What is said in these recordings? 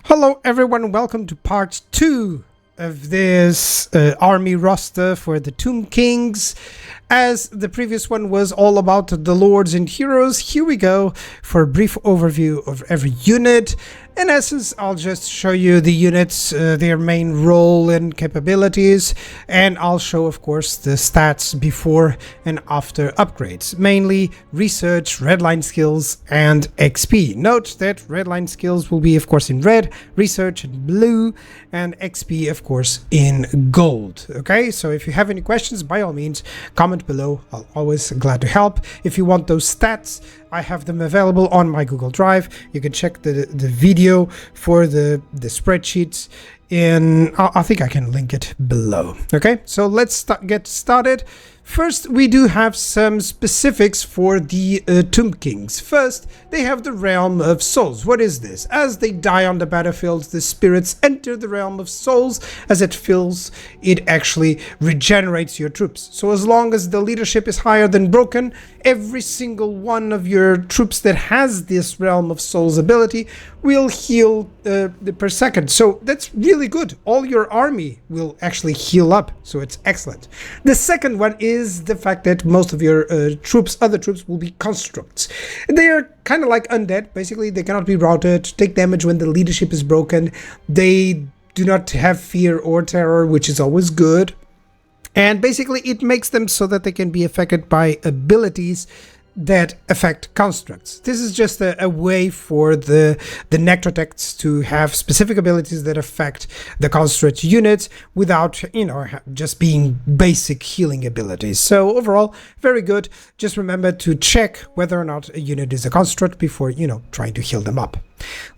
Hello everyone, welcome to part 2 of this army roster for the Tomb Kings. As the previous one was all about the lords and heroes, here we go for a brief overview of every unit. In essence, I'll just show you the units, their main role and capabilities, and I'll show, of course, the stats before and after upgrades, mainly research, redline skills, and XP. Note that redline skills will be, of course, in red, research in blue, and XP, of course, in gold. Okay, so if you have any questions, by all means, comment below. I'll always glad to help. If you want those stats, I have them available on my Google Drive. You can check the video for the spreadsheets in, I think I can link it below. Okay, so let's get started. First, we do have some specifics for the Tomb Kings. First, they have the Realm of Souls. What is this? As they die on the battlefield, the spirits enter the Realm of Souls. As it fills, it actually regenerates your troops. So as long as the leadership is higher than broken, every single one of your troops that has this Realm of Souls ability will heal per second. So that's really good. All your army will actually heal up. So it's excellent. The second one is the fact that most of your other troops will be constructs. They are kind of like undead. Basically, they cannot be routed, take damage when the leadership is broken. They do not have fear or terror, which is always good. And basically, it makes them so that they can be affected by abilities that affect constructs. This is just a way for the necrotects to have specific abilities that affect the construct units without, just being basic healing abilities. So overall, very good. Just remember to check whether or not a unit is a construct before, trying to heal them up.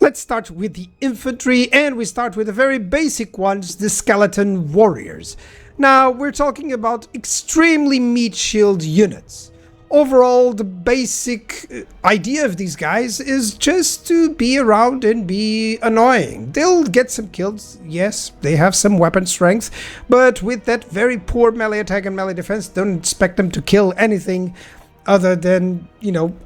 Let's start with the infantry, and we start with the very basic ones, the skeleton warriors. Now, we're talking about extremely meat shield units. Overall, the basic idea of these guys is just to be around and be annoying. They'll get some kills, yes, they have some weapon strength, but with that very poor melee attack and melee defense, don't expect them to kill anything other than,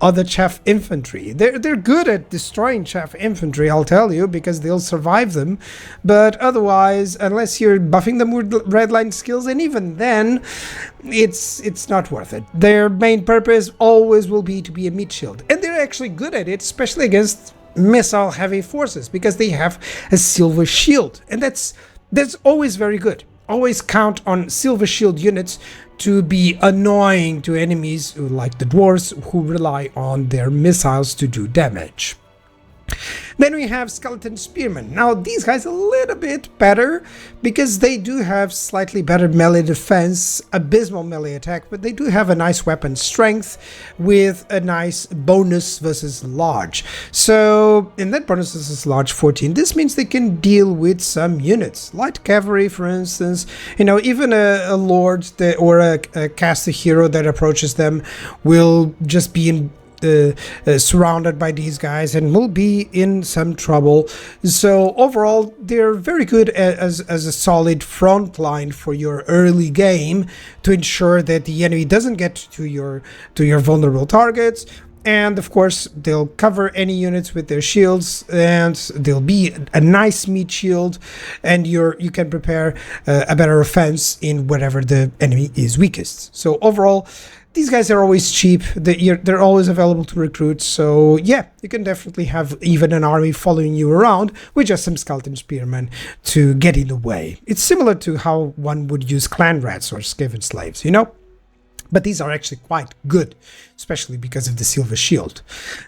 other chaff infantry. They're good at destroying chaff infantry, I'll tell you, because they'll survive them. But otherwise, unless you're buffing them with redline skills, and even then, it's not worth it. Their main purpose always will be to be a meat shield. And they're actually good at it, especially against missile heavy forces, because they have a silver shield. And that's always very good. Always count on silver shield units to be annoying to enemies like the dwarves, who rely on their missiles to do damage. Then we have skeleton spearmen. Now these guys are a little bit better because they do have slightly better melee defense, abysmal melee attack, but they do have a nice weapon strength with a nice bonus versus large. So in that bonus versus large 14, this means they can deal with some units, light cavalry for instance, even a lord or a caster hero that approaches them will just be in surrounded by these guys and will be in some trouble. So overall, they're very good as a solid front line for your early game to ensure that the enemy doesn't get to your vulnerable targets. And of course, they'll cover any units with their shields, and they'll be a nice meat shield, and you can prepare a better offense in whatever the enemy is weakest. So overall, these guys are always cheap. They're always available to recruit. So yeah, you can definitely have even an army following you around with just some skeleton spearmen to get in the way. It's similar to how one would use clan rats or skaven slaves, But these are actually quite good, especially because of the silver shield.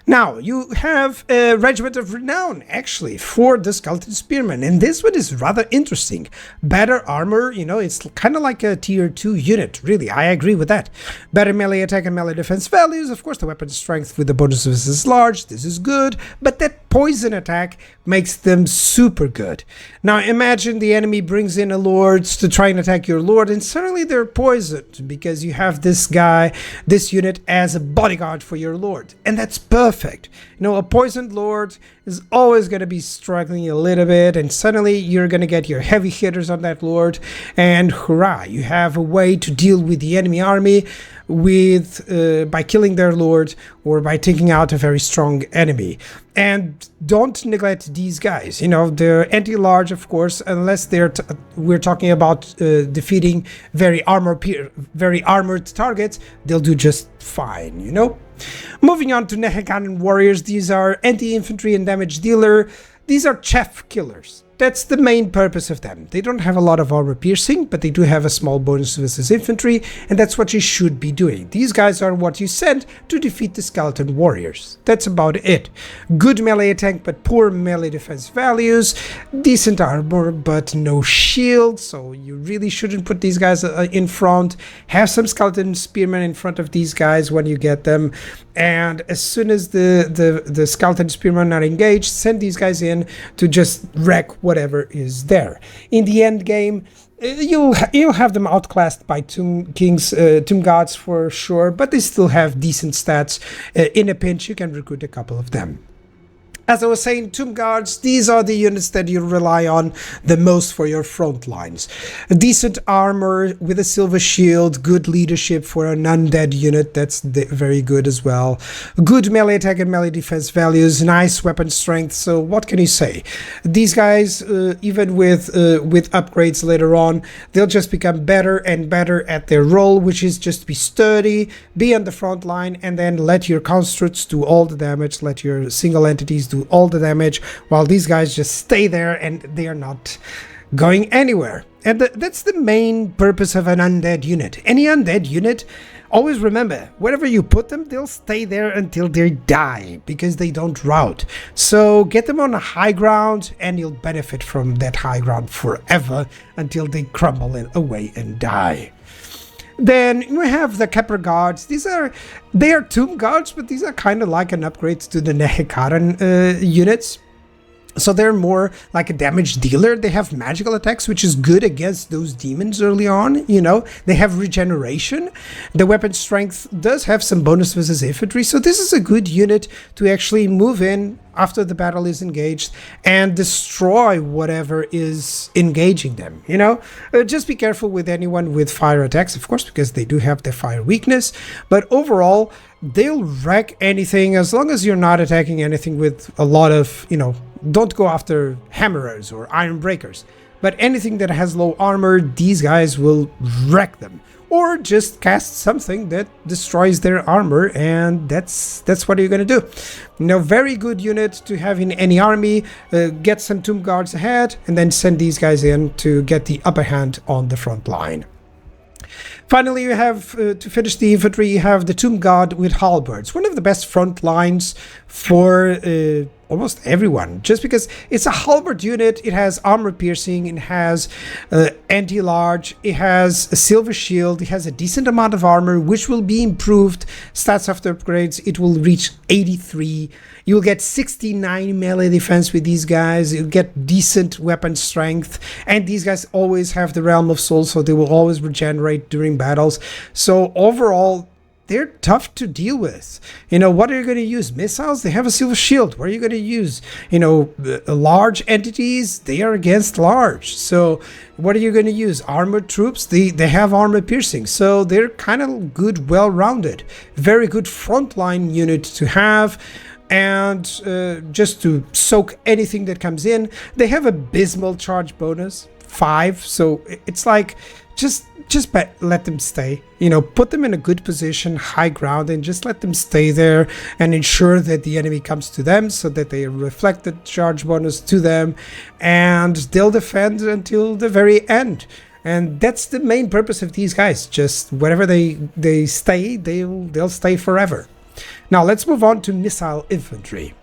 Now, you have a regiment of renown, actually, for the skeleton spearmen. And this one is rather interesting. Better armor, it's kind of like a tier 2 unit, really. I agree with that. Better melee attack and melee defense values. Of course, the weapon strength with the bonus is large. This is good. But that poison attack makes them super good. Now, imagine the enemy brings in a lord to try and attack your lord, and suddenly they're poisoned because you have this unit as a bodyguard for your lord, and that's perfect. A poisoned lord is always going to be struggling a little bit, and suddenly you're going to get your heavy hitters on that lord, and hurrah, you have a way to deal with the enemy army with by killing their lord or by taking out a very strong enemy. And don't neglect these guys. You know, they're anti-large, of course, unless we're talking about defeating very armored targets. They'll do just fine, you know. Moving on to Nehekaran warriors, these are anti-infantry and damage dealer. These are chef killers. That's the main purpose of them. They don't have a lot of armor piercing, but they do have a small bonus versus infantry, and that's what you should be doing. These guys are what you send to defeat the skeleton warriors. That's about it. Good melee attack, but poor melee defense values. Decent armor, but no shield, so you really shouldn't put these guys in front. Have some skeleton spearmen in front of these guys when you get them, and as soon as the skeleton spearmen are engaged, send these guys in to just wreck whatever is there. In the end game, you'll have them outclassed by Tomb Gods for sure, but they still have decent stats. In a pinch, you can recruit a couple of them. As I was saying, Tomb Guards, these are the units that you rely on the most for your front lines. A decent armor with a silver shield, good leadership for an undead unit, that's very good as well. Good melee attack and melee defense values, nice weapon strength, so what can you say? These guys, even with upgrades later on, they'll just become better and better at their role, which is just be sturdy, be on the front line, and then let your constructs do all the damage, let your single entities do all the damage, while these guys just stay there and they are not going anywhere. And that's the main purpose of an undead unit. Any undead unit, always remember, wherever you put them, they'll stay there until they die, because they don't rout. So get them on a high ground and you'll benefit from that high ground forever until they crumble away and die. Then we have the Kepler Guards. They are Tomb Guards, but these are kind of like an upgrade to the Nehekaran units. So they're more like a damage dealer. They have magical attacks, which is good against those demons early on, you know. They have regeneration. The weapon strength does have some bonus versus infantry, so this is a good unit to actually move in after the battle is engaged and destroy whatever is engaging them, you know. Just be careful with anyone with fire attacks, of course, because they do have their fire weakness, but overall they'll wreck anything as long as you're not attacking anything with a lot of, you know, don't go after hammerers or iron breakers, but anything that has low armor, these guys will wreck them. Or just cast something that destroys their armor, and that's what you're gonna do. You know, very good unit to have in any army. Get some Tomb Guards ahead, and then send these guys in to get the upper hand on the front line. Finally, you have, to finish the infantry, you have the Tomb Guard with halberds. One of the best front lines for almost everyone, just because it's a halberd unit. It has armor piercing, it has anti-large, it has a silver shield, it has a decent amount of armor, which will be improved stats after upgrades. It will reach 83. You'll get 69 melee defense with these guys. You'll get decent weapon strength, and these guys always have the Realm of Souls, so they will always regenerate during battles. So overall, they're tough to deal with. You know, what are you going to use? Missiles? They have a silver shield. What are you going to use? You know, large entities? They are against large. So what are you going to use? Armored troops? They have armor piercing. So they're kind of good, well-rounded. Very good frontline unit to have. And just to soak anything that comes in. They have abysmal charge bonus, 5. So it's like, just let them stay, you know, put them in a good position, high ground, and just let them stay there and ensure that the enemy comes to them so that they reflect the charge bonus to them, and they'll defend until the very end. And that's the main purpose of these guys. Just wherever they stay, they'll stay forever. Now let's move on to missile infantry.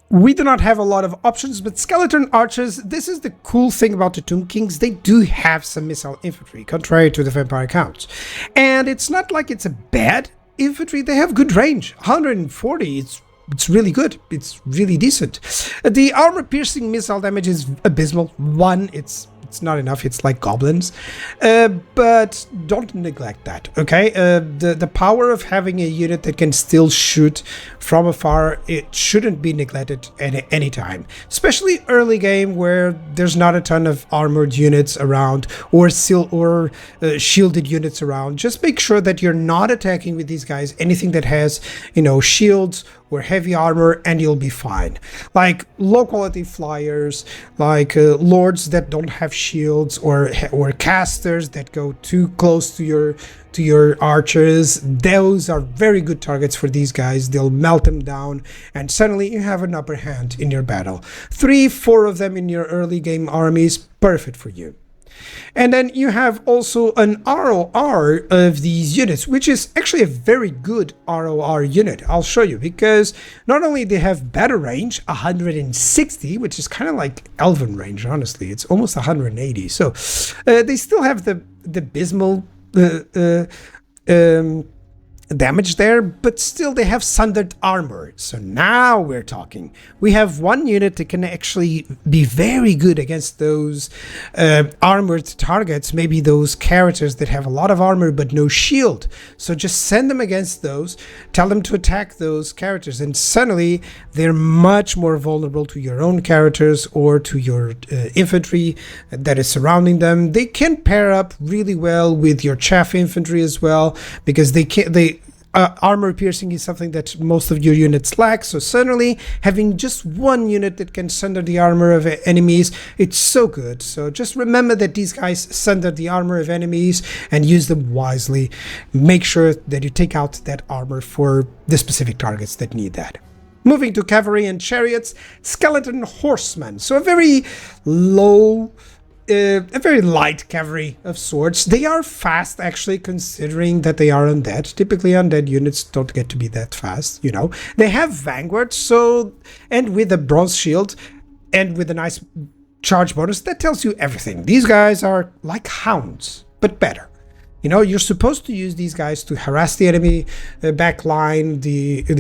We do not have a lot of options, but skeleton archers, this is the cool thing about the Tomb Kings. They do have some missile infantry, contrary to the vampire counts. And it's not like it's a bad infantry. They have good range, 140. It's really good. It's really decent. The armor piercing missile damage is abysmal. 1, it's not enough. It's like goblins, but don't neglect that. Okay, the power of having a unit that can still shoot from afar, it shouldn't be neglected at any time, especially early game where there's not a ton of armored units around or shielded units around. Just make sure that you're not attacking with these guys anything that has, shields or heavy armor, and you'll be fine. Like low quality flyers, like lords that don't have shields, or casters that go too close to your archers. Those are very good targets for these guys. They'll melt them down, and suddenly you have an upper hand in your battle. 3-4 of them in your early game armies, perfect for you. And then you have also an ROR of these units, which is actually a very good ROR unit. I'll show you, because not only they have better range, 160, which is kind of like Elven range, honestly. It's almost 180. So they still have the abysmal damage there, but still they have sundered armor. So now we're talking. We have one unit that can actually be very good against those armored targets, maybe those characters that have a lot of armor but no shield. So just send them against those, tell them to attack those characters, and suddenly they're much more vulnerable to your own characters or to your infantry that is surrounding them. They can pair up really well with your chaff infantry as well, because armor piercing is something that most of your units lack. So suddenly having just one unit that can sunder the armor of enemies, it's so good. So just remember that these guys sunder the armor of enemies, and use them wisely. Make sure that you take out that armor for the specific targets that need that. Moving to cavalry and chariots, skeleton horsemen. So a very light cavalry of sorts. They are fast, actually, considering that they are undead. Typically undead units don't get to be that fast, They have vanguard, and with a bronze shield and with a nice charge bonus, that tells you everything. These guys are like hounds, but better. You're supposed to use these guys to harass the enemy backline,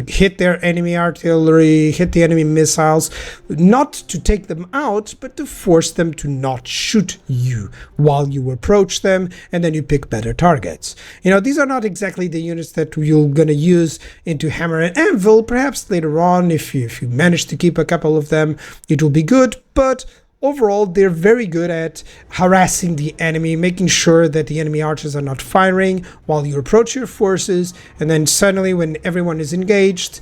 hit their enemy artillery, hit the enemy missiles, not to take them out, but to force them to not shoot you while you approach them, and then you pick better targets. These are not exactly the units that you're going to use into Hammer and Anvil. Perhaps later on, if you manage to keep a couple of them, it will be good, but overall, they're very good at harassing the enemy, making sure that the enemy archers are not firing while you approach your forces, and then suddenly when everyone is engaged,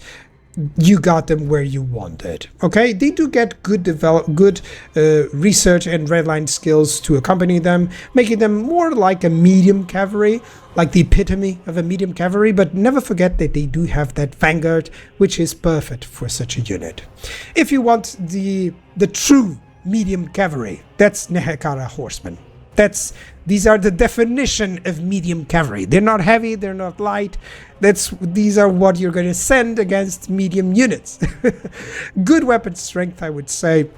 you got them where you wanted. Okay, they do get good research and redline skills to accompany them, making them more like a medium cavalry, like the epitome of a medium cavalry. But never forget that they do have that vanguard, which is perfect for such a unit. If you want the true medium cavalry, that's Nehekara horsemen. These are the definition of medium cavalry. They're not heavy, they're not light. These are what you're going to send against medium units. Good weapon strength, I would say.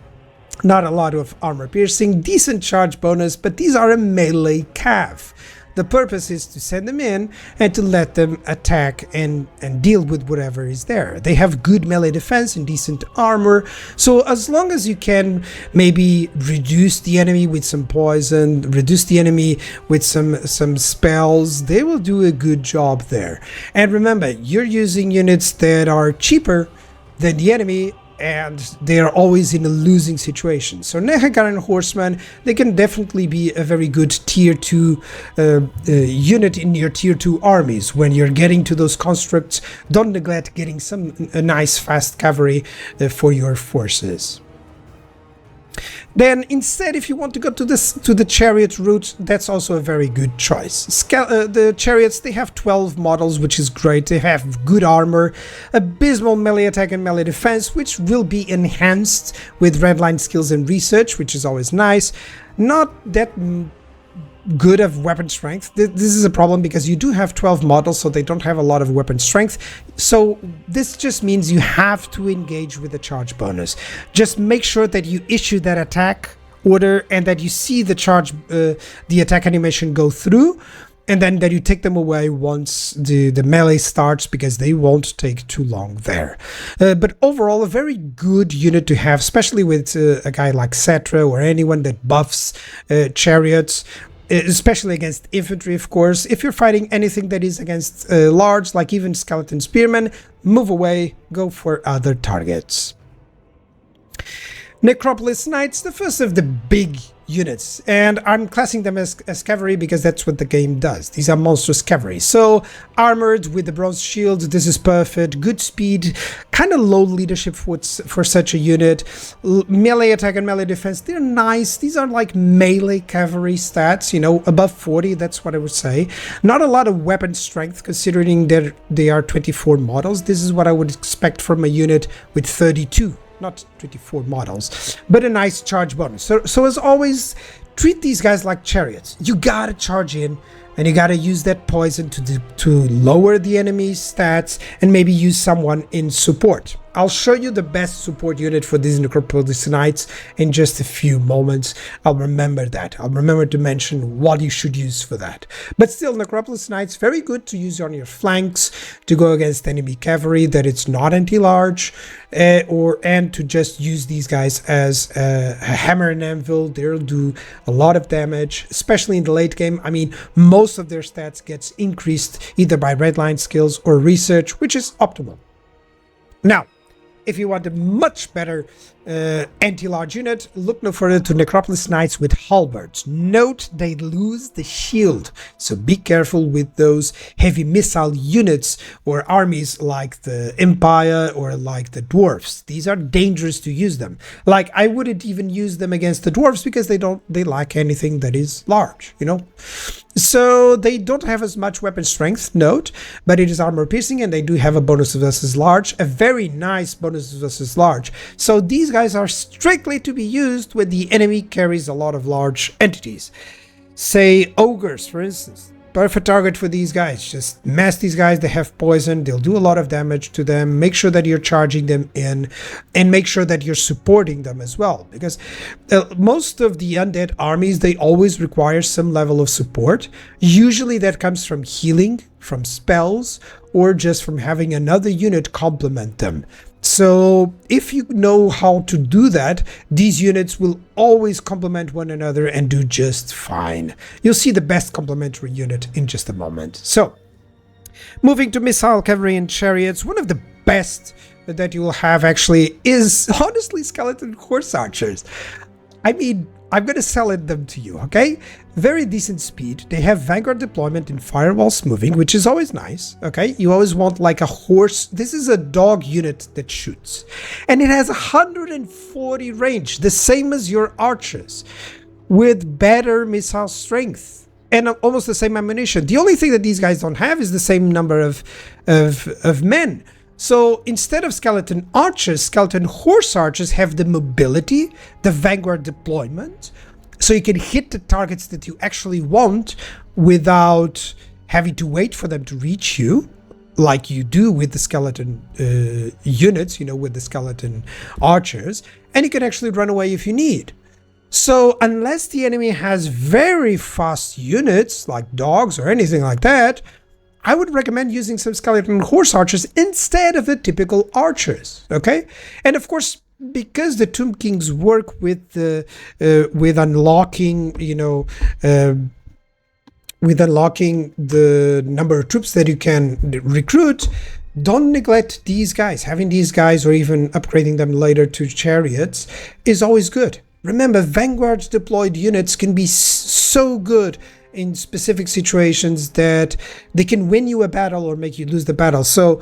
Not a lot of armor piercing, decent charge bonus, but these are a melee cav. The purpose is to send them in and to let them attack and deal with whatever is there. They have good melee defense and decent armor, so as long as you can maybe reduce the enemy with some poison, reduce the enemy with some spells, they will do a good job there. And remember, you're using units that are cheaper than the enemy, and they are always in a losing situation. So Nehegaren Horsemen, they can definitely be a very good tier 2 unit in your tier 2 armies. When you're getting to those constructs, don't neglect getting a nice fast cavalry for your forces. Then instead, if you want to go to the chariot route, that's also a very good choice. The chariots, they have 12 models, which is great. They have good armor, abysmal melee attack and melee defense, which will be enhanced with redline skills and research, which is always nice. Not that good of weapon strength. This is a problem because you do have 12 models, so they don't have a lot of weapon strength. So this just means you have to engage with the charge bonus. Just make sure that you issue that attack order and that you see the attack animation go through, and then that you take them away once the melee starts, because they won't take too long there. But overall, a very good unit to have, especially with a guy like Cetra or anyone that buffs chariots. especially against infantry, of course. If you're fighting anything that is against large, like even skeleton spearmen, move away, go for other targets. Necropolis Knights, the first of the big units, and I'm classing them as cavalry because that's what the game does. These are monstrous cavalry. So armored with the bronze shield, this is perfect. Good speed, kind of low leadership for such a unit. Melee attack and melee defense, they're nice. These are like melee cavalry stats, you know, above 40, that's what I would say. Not a lot of weapon strength considering that they are 24 models. This is what I would expect from a unit with 32. Not 24 models, but a nice charge bonus. So as always, treat these guys like chariots. You gotta charge in, and you gotta use that poison to lower the enemy's stats, and maybe use someone in support. I'll show you the best support unit for these Necropolis Knights in just a few moments. I'll remember that. I'll remember to mention what you should use for that. But still, Necropolis Knights, very good to use on your flanks, to go against enemy cavalry that it's not anti-large, and to just use these guys as a hammer and anvil. They'll do a lot of damage, especially in the late game. I mean, most of their stats gets increased either by redline skills or research, which is optimal. Now, if you want a much better anti-large unit, look no further to Necropolis Knights with halberds. Note they lose the shield, so be careful with those heavy missile units or armies like the Empire or like the dwarfs. These are dangerous to use them. Like, I wouldn't even use them against the dwarfs because they lack anything that is large, you know. So they don't have as much weapon strength, note, but it is armor piercing and they do have a bonus versus large, a very nice bonus versus large. So these guys are strictly to be used when the enemy carries a lot of large entities. Say ogres, for instance. Perfect target for these guys. Just mass these guys. They have poison. They'll do a lot of damage to them. Make sure that you're charging them in, and make sure that you're supporting them as well, because most of the undead armies, they always require some level of support. Usually that comes from healing, from spells, or just from having another unit complement them. So if you know how to do that, these units will always complement one another and do just fine. You'll see the best complementary unit in just a moment. So, moving to missile cavalry and chariots, one of the best that you will have actually is honestly skeleton horse archers. I mean, I'm going to sell them to you, okay? Very decent speed. They have vanguard deployment in firewall smoothing, which is always nice, okay? You always want like a horse. This is a dog unit that shoots. And it has 140 range, the same as your archers, with better missile strength and almost the same ammunition. The only thing that these guys don't have is the same number of men. So instead of skeleton archers, skeleton horse archers have the mobility, the vanguard deployment, so you can hit the targets that you actually want without having to wait for them to reach you, like you do with the skeleton units, you know, with the skeleton archers, and you can actually run away if you need. So unless the enemy has very fast units, like dogs or anything like that, I would recommend using some skeleton horse archers instead of the typical archers, okay? And of course, because the Tomb Kings work with the with unlocking, you know, with unlocking the number of troops that you can recruit, don't neglect these guys. Having these guys or even upgrading them later to chariots is always good. Remember, vanguard deployed units can be so good in specific situations that they can win you a battle or make you lose the battle. So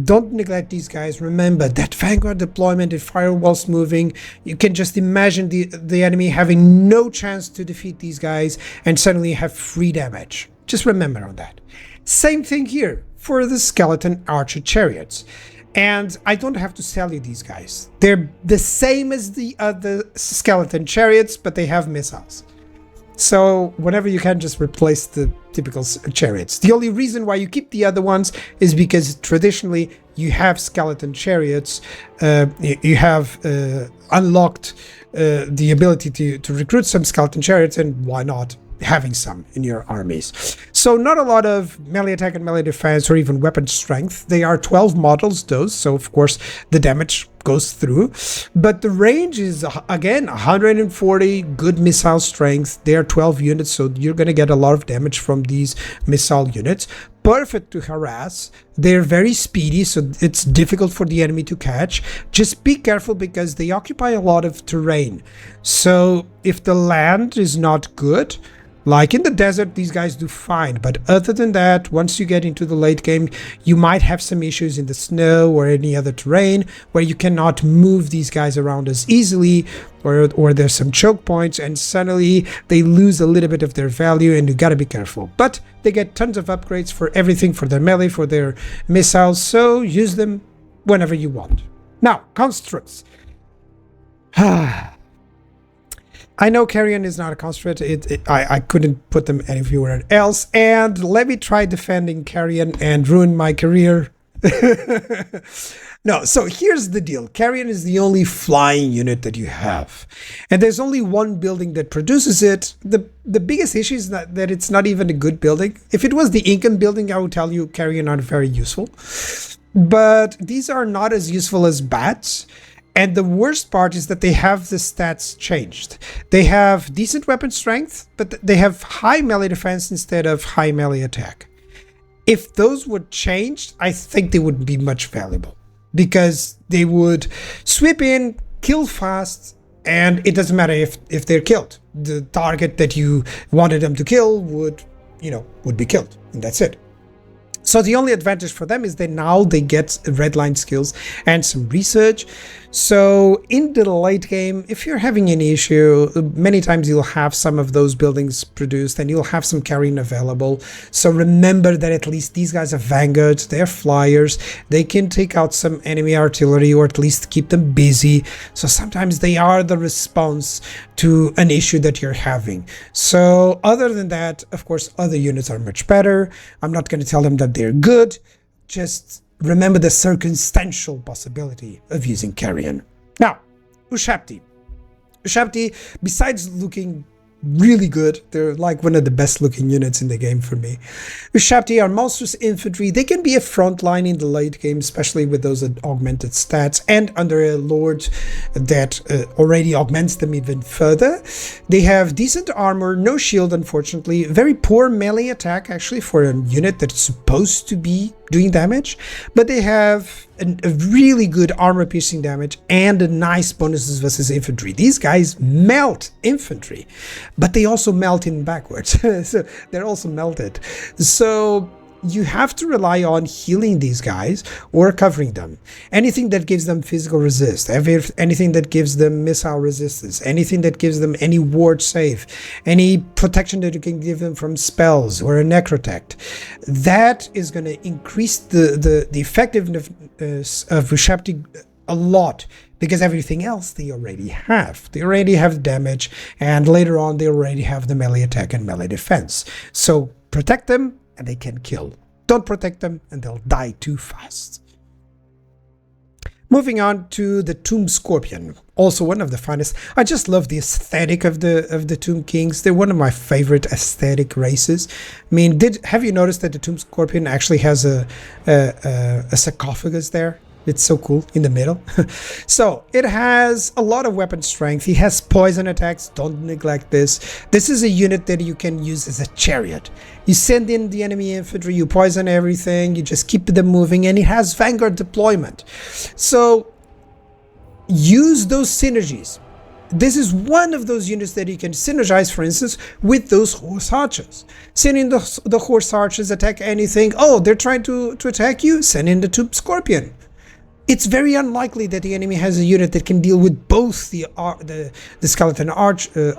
don't neglect these guys. Remember that vanguard deployment and firewall smoothing, you can just imagine the enemy having no chance to defeat these guys and suddenly have free damage. Just remember on that. Same thing here for the skeleton archer chariots. And I don't have to sell you these guys. They're the same as the other skeleton chariots, but they have missiles. So whenever you can, just replace the typical chariots. The only reason why you keep the other ones is because traditionally you have skeleton chariots. You have unlocked the ability to recruit some skeleton chariots, and why not having some in your armies. So not a lot of melee attack and melee defense or even weapon strength. They are 12 models, those, so of course the damage goes through. But the range is, again, 140, good missile strength. They are 12 units, so you're going to get a lot of damage from these missile units. Perfect to harass. They're very speedy, so it's difficult for the enemy to catch. Just be careful because they occupy a lot of terrain. So if the land is not good, like in the desert, these guys do fine. But other than that, once you get into the late game, you might have some issues in the snow or any other terrain where you cannot move these guys around as easily, or there's some choke points, and suddenly they lose a little bit of their value, and you gotta be careful. But they get tons of upgrades for everything, for their melee, for their missiles, so use them whenever you want. Now, constructs. I know Carrion is not a construct. I couldn't put them anywhere else. And let me try defending Carrion and ruin my career. No, so here's the deal. Carrion is the only flying unit that you have. And there's only one building that produces it. The biggest issue is that it's not even a good building. If it was the Incan building, I would tell you Carrion are very useful. But these are not as useful as bats. And the worst part is that they have the stats changed. They have decent weapon strength, but they have high melee defense instead of high melee attack. If those were changed, I think they would be much valuable, because they would sweep in, kill fast, and it doesn't matter if they're killed. The target that you wanted them to kill would be killed, and that's it. So the only advantage for them is that now they get redline skills and some research. So in the late game, if you're having any issue, many times you'll have some of those buildings produced and you'll have some carrying available. So remember that at least these guys are vanguards, they're flyers, they can take out some enemy artillery or at least keep them busy. So sometimes they are the response to an issue that you're having. So other than that, of course, other units are much better. I'm not going to tell them that they're good. Just remember the circumstantial possibility of using Carrion. Now, Ushabti. Ushabti, besides looking really good, they're like one of the best looking units in the game for me. Ushabti are monstrous infantry. They can be a front line in the late game, especially with those augmented stats and under a lord that already augments them even further. They have decent armor, no shield unfortunately, very poor melee attack actually for a unit that's supposed to be doing damage, but they have a really good armor piercing damage and a nice bonuses versus infantry. These guys melt infantry, but they also melt in backwards. So they're also melted. So you have to rely on healing these guys or covering them. Anything that gives them physical resist, anything that gives them missile resistance, anything that gives them any ward save, any protection that you can give them from spells or a necrotect, that is going to increase the effectiveness of Ushabti a lot, because everything else they already have. They already have damage, and later on they already have the melee attack and melee defense. So protect them and they can kill. Don't protect them and they'll die too fast. Moving on to the Tomb Scorpion, also one of the finest. I just love the aesthetic of the Tomb Kings. They're one of my favorite aesthetic races. I mean, have you noticed that the Tomb Scorpion actually has a sarcophagus there? It's so cool in the middle. So it has a lot of weapon strength. He has poison attacks. Don't neglect this. This is a unit that you can use as a chariot. You send in the enemy infantry, you poison everything, you just keep them moving, and it has vanguard deployment. So use those synergies. This is one of those units that you can synergize, for instance, with those horse archers. Send in the horse archers, attack anything. Oh, they're trying to attack you? Send in the Tomb Scorpion. It's very unlikely that the enemy has a unit that can deal with both the skeleton archer,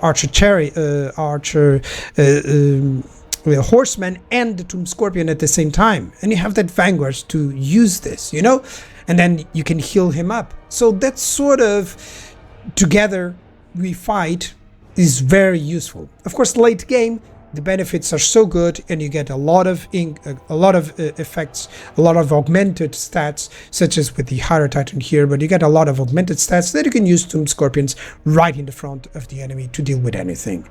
horseman, and the Tomb Scorpion at the same time. And you have that vanguard to use this, and then you can heal him up. So that sort of together we fight is very useful. Of course, late game, the benefits are so good, and you get a lot of effects, a lot of augmented stats, such as with the Hydra Titan here, but you get a lot of augmented stats that you can use Tomb Scorpions right in the front of the enemy to deal with anything.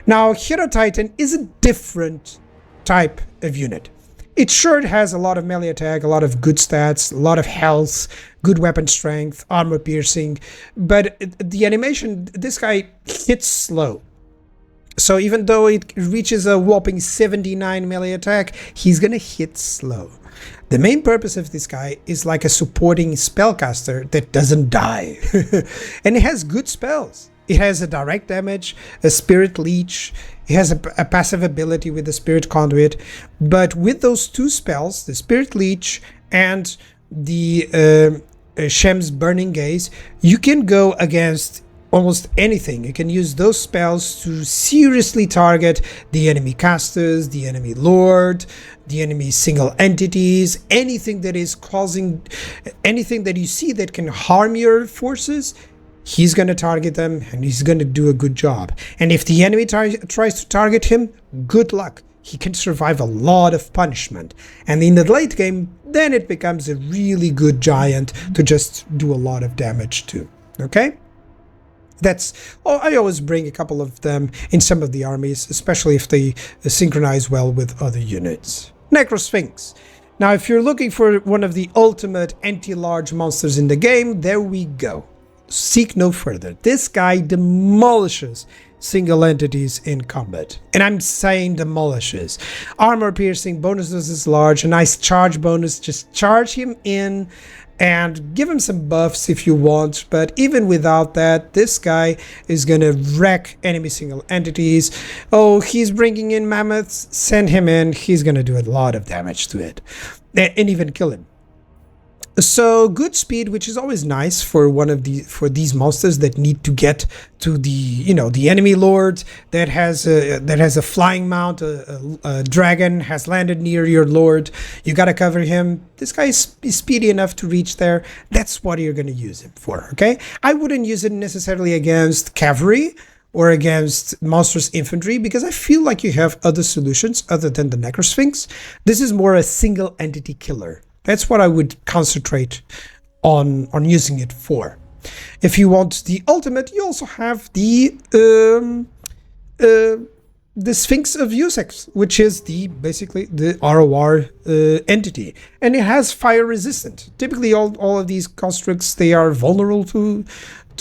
Now, Hydra Titan is a different type of unit. It sure has a lot of melee attack, a lot of good stats, a lot of health, good weapon strength, armor piercing, but the animation, this guy hits slow. So even though it reaches a whopping 79 melee attack, he's gonna hit slow. The main purpose of this guy is like a supporting spellcaster that doesn't die. And it has good spells. It has a direct damage, a spirit leech, it has a passive ability with the spirit conduit. But with those two spells, the spirit leech and the Shem's burning gaze, you can go against almost anything. You can use those spells to seriously target the enemy casters, the enemy lord, the enemy single entities, anything that is causing, anything that you see that can harm your forces. He's going to target them, and he's going to do a good job. And if the enemy tries to target him, good luck. He can survive a lot of punishment. And in the late game, then it becomes a really good giant to just do a lot of damage to. Okay? I always bring a couple of them in some of the armies, especially if they synchronize well with other units. Necrosphinx. Now, if you're looking for one of the ultimate anti-large monsters in the game, there we go. Seek no further. This guy demolishes single entities in combat. And I'm saying demolishes. Armor piercing, bonuses is large, a nice charge bonus. Just charge him in and give him some buffs if you want, but even without that, this guy is gonna wreck enemy single entities. Oh, he's bringing in mammoths, send him in, he's gonna do a lot of damage to it, and even kill him. So good speed, which is always nice for these monsters that need to get to the enemy lord that has a flying mount, a dragon has landed near your lord. You gotta cover him. This guy is speedy enough to reach there. That's what you're gonna use him for. Okay, I wouldn't use it necessarily against cavalry or against monstrous infantry, because I feel like you have other solutions other than the Necrosphinx. This is more a single entity killer. That's what I would concentrate on using it for. If you want the ultimate, you also have the Sphinx of Essex, which is basically the ROR entity, and it has fire resistant. Typically, all of these constructs, they are vulnerable to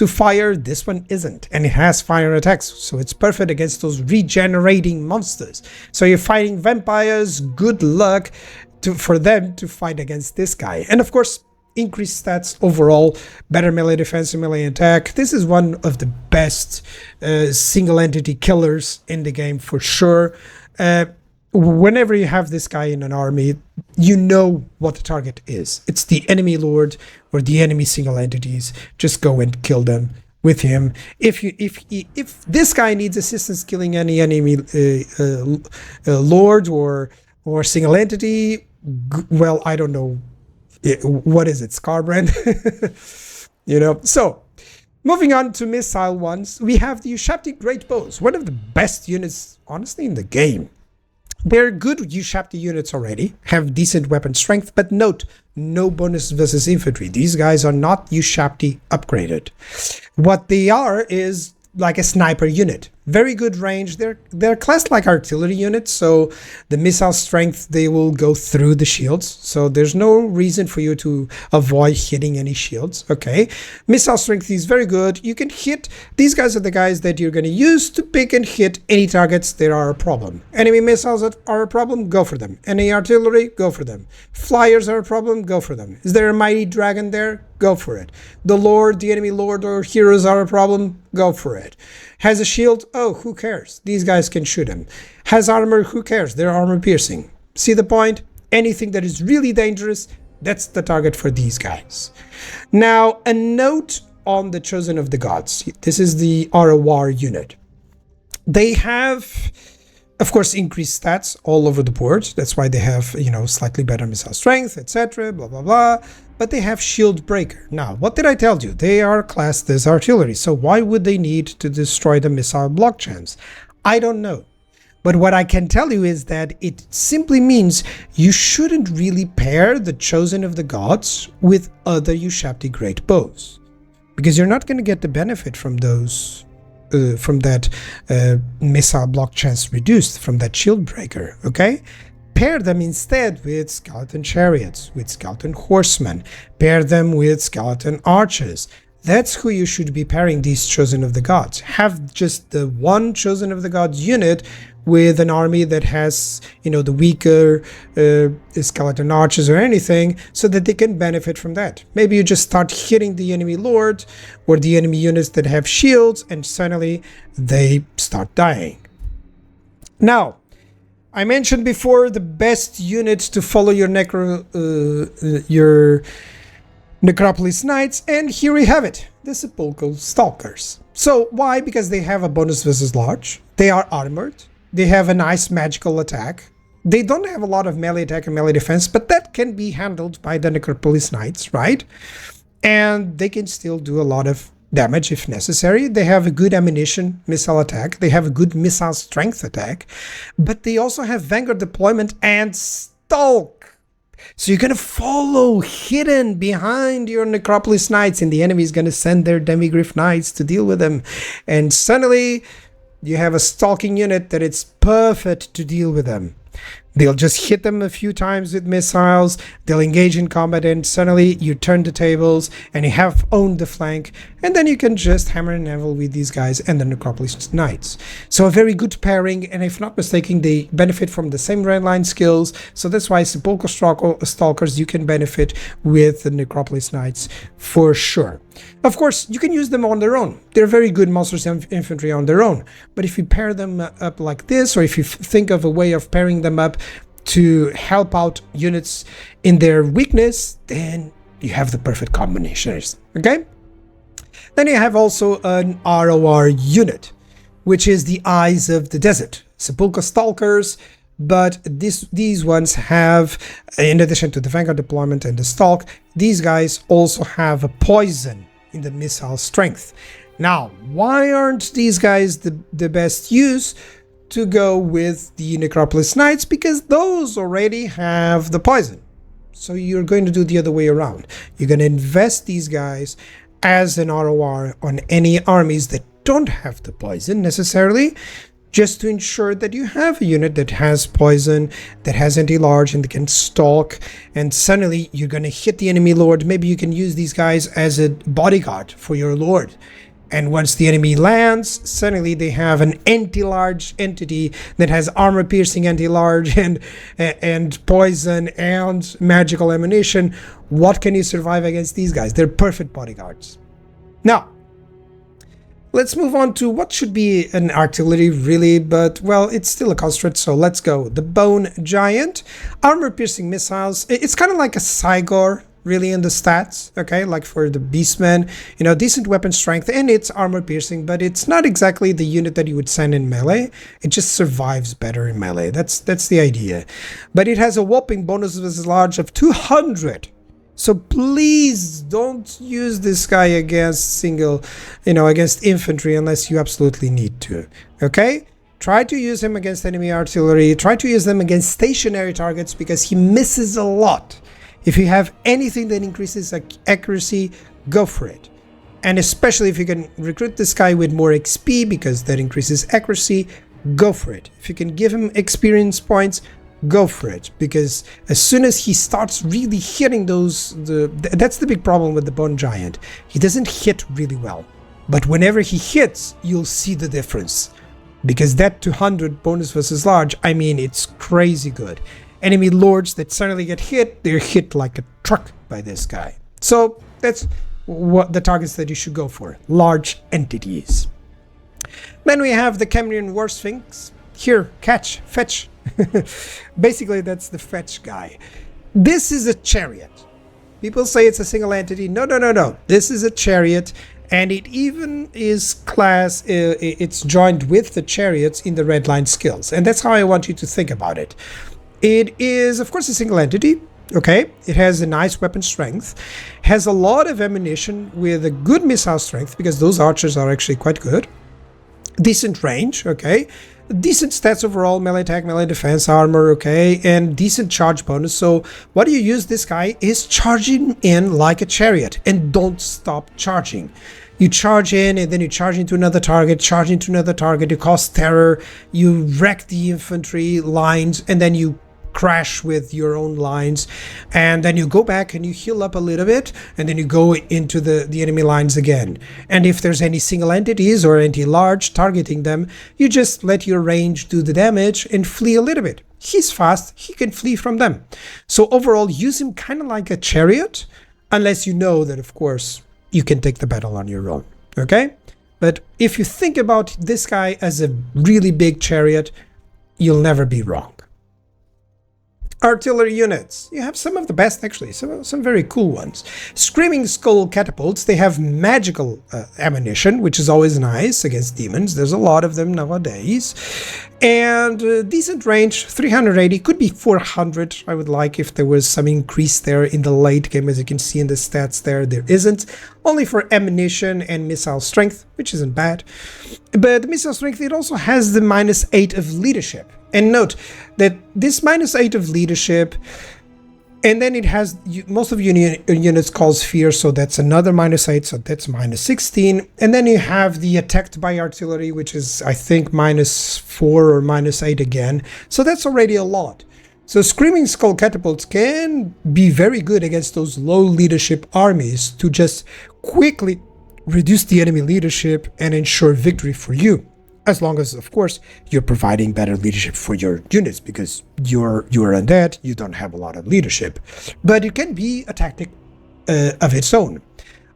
fire. This one isn't, and it has fire attacks, so it's perfect against those regenerating monsters. So you're fighting vampires, good luck for them to fight against this guy. And of course, increased stats overall, better melee defense and melee attack. This is one of the best single entity killers in the game for sure. Whenever you have this guy in an army, you know what the target is. It's the enemy lord or the enemy single entities. Just go and kill them with him. If this guy needs assistance killing any enemy lord or single entity, well, I don't know, what is it, Scarbrand? So moving on to missile ones, we have the Ushabti Great Bows, one of the best units honestly in the game. They're good Ushabti units already, have decent weapon strength, but note, no bonus versus infantry. These guys are not Ushabti upgraded. What they are is like a sniper unit. Very good range. They're classed like artillery units, so the missile strength, they will go through the shields, so there's no reason for you to avoid hitting any shields. Okay, missile strength is very good. You can hit, these guys are the guys that you're going to use to pick and hit any targets that are a problem. Enemy missiles that are a problem, go for them. Any artillery, go for them. Flyers are a problem, go for them. Is there a mighty dragon there? Go for it. The lord, the enemy lord or heroes are a problem, go for it. Has a shield? Oh, who cares? These guys can shoot him. Has armor? Who cares? They're armor piercing. See the point? Anything that is really dangerous, that's the target for these guys. Now, a note on the Chosen of the Gods. This is the ROR unit. They have, of course, increased stats all over the board. That's why they have, slightly better missile strength, etc., blah, blah, blah. But they have shield breaker. Now, what did I tell you? They are classed as artillery. So why would they need to destroy the missile block champs? I don't know. But what I can tell you is that it simply means you shouldn't really pair the Chosen of the Gods with other Ushabti great bows, because you're not going to get the benefit from those, from that missile block chance reduced, from that shield breaker, okay? Pair them instead with skeleton chariots, with skeleton horsemen, pair them with skeleton archers. That's who you should be pairing these Chosen of the Gods. Have just the one Chosen of the Gods unit with an army that has, the weaker skeleton archers or anything, so that they can benefit from that. Maybe you just start hitting the enemy lord or the enemy units that have shields, and suddenly they start dying. Now, I mentioned before the best units to follow your Necropolis Knights, and here we have it, the Sepulchral Stalkers. So why? Because they have a bonus versus large, they are armored, they have a nice magical attack, they don't have a lot of melee attack and melee defense, but that can be handled by the Necropolis Knights, right? And they can still do a lot of damage if necessary. They have a good ammunition missile attack, they have a good missile strength attack, but they also have Vanguard deployment and Stalk. So you're going to follow hidden behind your Necropolis Knights, and the enemy is going to send their Demigryph Knights to deal with them. And suddenly you have a stalking unit that it's perfect to deal with them. They'll just hit them a few times with missiles, they'll engage in combat, and suddenly you turn the tables and you have owned the flank, and then you can just hammer and anvil with these guys and the Necropolis Knights. So a very good pairing, and if not mistaken, they benefit from the same redline skills, so that's why Sepulchral Stalkers, you can benefit with the Necropolis Knights for sure. Of course, you can use them on their own. They're very good monsters and infantry on their own, but if you pair them up like this, or if you think of a way of pairing them up to help out units in their weakness, then you have the perfect combinations, okay? Then you have also an ROR unit, which is the Eyes of the Desert, Sepulchral Stalkers, but these ones have, in addition to the Vanguard deployment and the Stalk, these guys also have a poison in the missile strength. Now, why aren't these guys the best use to go with the Necropolis Knights? Because those already have the poison. So you're going to do the other way around. You're going to invest these guys as an ROR on any armies that don't have the poison necessarily, just to ensure that you have a unit that has poison, that has anti-large, and that can stalk, and suddenly you're going to hit the enemy lord. Maybe you can use these guys as a bodyguard for your lord. And once the enemy lands, suddenly they have an anti-large entity that has armor-piercing anti-large and poison and magical ammunition. What can you survive against these guys? They're perfect bodyguards. Now, let's move on to what should be an artillery, really, but, well, it's still a construct, so let's go. The Bone Giant, armor-piercing missiles. It's kind of like a Cygor, really, in the stats, okay, like for the Beastman, decent weapon strength, and it's armor piercing, but it's not exactly the unit that you would send in melee. It just survives better in melee. That's the idea. But it has a whopping bonus versus large of 200. So please don't use this guy against against infantry unless you absolutely need to, okay? Try to use him against enemy artillery. Try to use them against stationary targets, because he misses a lot. If you have anything that increases accuracy, go for it. And especially if you can recruit this guy with more XP, because that increases accuracy, go for it. If you can give him experience points, go for it. Because as soon as he starts really hitting that's the big problem with the Bone Giant. He doesn't hit really well. But whenever he hits, you'll see the difference. Because that 200 bonus versus large, I mean, it's crazy good. Enemy lords that suddenly get hit, they're hit like a truck by this guy. So that's what the targets that you should go for, large entities. Then we have the Cambrian War Sphinx. Here, fetch. Basically, that's the fetch guy. This is a chariot. People say it's a single entity. No. This is a chariot, and it even is it's joined with the chariots in the redline skills. And that's how I want you to think about it. It is, of course, a single entity, okay? It has a nice weapon strength, has a lot of ammunition with a good missile strength, because those archers are actually quite good. decent range, okay, decent stats overall, melee attack, melee defense, armor, okay, and decent charge bonus. So what do you use this guy is charging in like a chariot, and don't stop charging. You charge in, and then you charge into another target, charge into another target, you cause terror, you wreck the infantry lines, and then you crash with your own lines, and then you go back and you heal up a little bit, and then you go into the enemy lines again. And if there's any single entities or anti-large targeting them, you just let your range do the damage and flee a little bit. He's fast, he can flee from them. So overall, use him kind of like a chariot, unless you know that, of course, you can take the battle on your own, okay? But if you think about this guy as a really big chariot, you'll never be wrong. Artillery units. You have some of the best, actually, some very cool ones. Screaming Skull catapults, they have magical ammunition, which is always nice against demons. There's a lot of them nowadays. And decent range, 380, could be 400. I would like if there was some increase there in the late game. As you can see in the stats there isn't. Only for ammunition and missile strength, which isn't bad. But the missile strength, it also has the -8 of leadership. And note that this -8 of leadership, and then it has most of units calls fear, so that's another -8, so that's -16. And then you have the attacked by artillery, which is, I think, -4 or -8 again. So that's already a lot. So Screaming Skull catapults can be very good against those low leadership armies to just quickly reduce the enemy leadership and ensure victory for you. As long as, of course, you're providing better leadership for your units, because you're undead, you don't have a lot of leadership. But it can be a tactic of its own.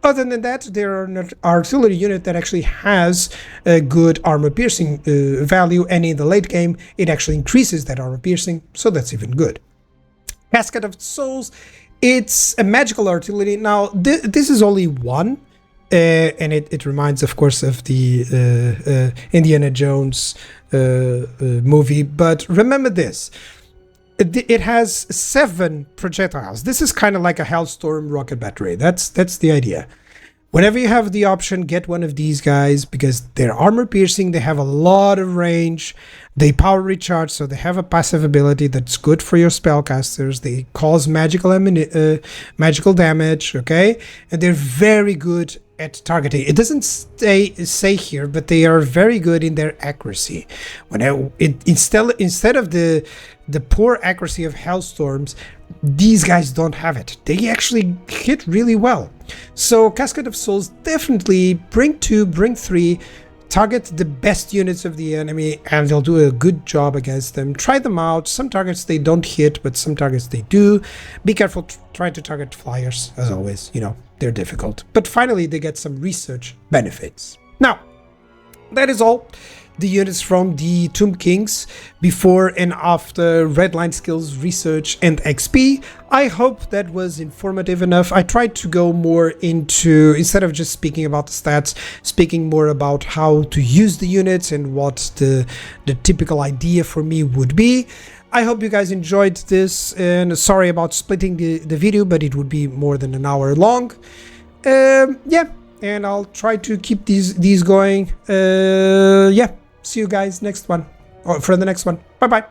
Other than that, there are an artillery unit that actually has a good armor piercing value, and in the late game, it actually increases that armor piercing, so that's even good. Casket of Souls, it's a magical artillery. Now, this is only one. And it reminds, of course, of the Indiana Jones movie. But remember this. It has 7 projectiles. This is kind of like a Hellstorm rocket battery. That's the idea. Whenever you have the option, get one of these guys, because they're armor piercing, they have a lot of range, they power recharge, so they have a passive ability that's good for your spellcasters, they cause magical damage, okay? And they're very good at targeting. It doesn't say here, but they are very good in their accuracy. Instead of the poor accuracy of Hellstorms, these guys don't have it. They actually hit really well. So Casket of Souls, definitely bring 2, bring 3, target the best units of the enemy, and they'll do a good job against them. Try them out. Some targets they don't hit, but some targets they do. Be careful trying to target flyers, as always. You know, they're difficult. But finally, they get some research benefits. Now, that is all the units from the Tomb Kings before and after redline skills, research, and XP. I hope that was informative enough. I tried to go more into, instead of just speaking about the stats, speaking more about how to use the units and what the typical idea for me would be. I hope you guys enjoyed this, and sorry about splitting the video, but it would be more than an hour long. Yeah, and I'll try to keep these going. Yeah. See you guys next one, or for the next one. Bye bye.